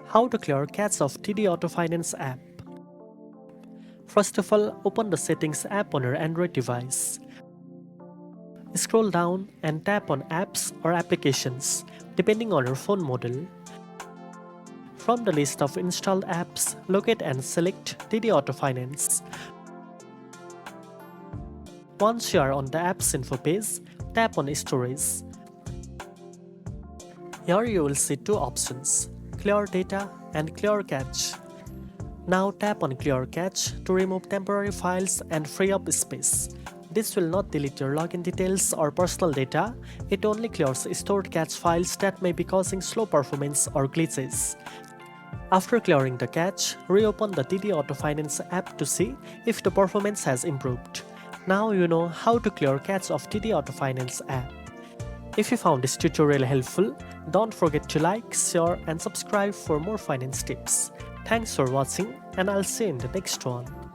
How to clear cache of TD Auto Finance app. First of all, open the Settings app on your Android device. Scroll down and tap on Apps or Applications, depending on your phone model. From the list of installed apps, locate and select TD Auto Finance. Once you are on the Apps info page, tap on Storage. Here you will see two options, Clear Data and Clear Cache. Now tap on Clear Cache to remove temporary files and free up space. This will not delete your login details or personal data, it only clears stored cache files that may be causing slow performance or glitches. After clearing the cache, reopen the TD Auto Finance app to see if the performance has improved. Now you know how to clear cache of TD Auto Finance app. If you found this tutorial helpful, don't forget to like, share and subscribe for more finance tips. Thanks for watching and I'll see you in the next one.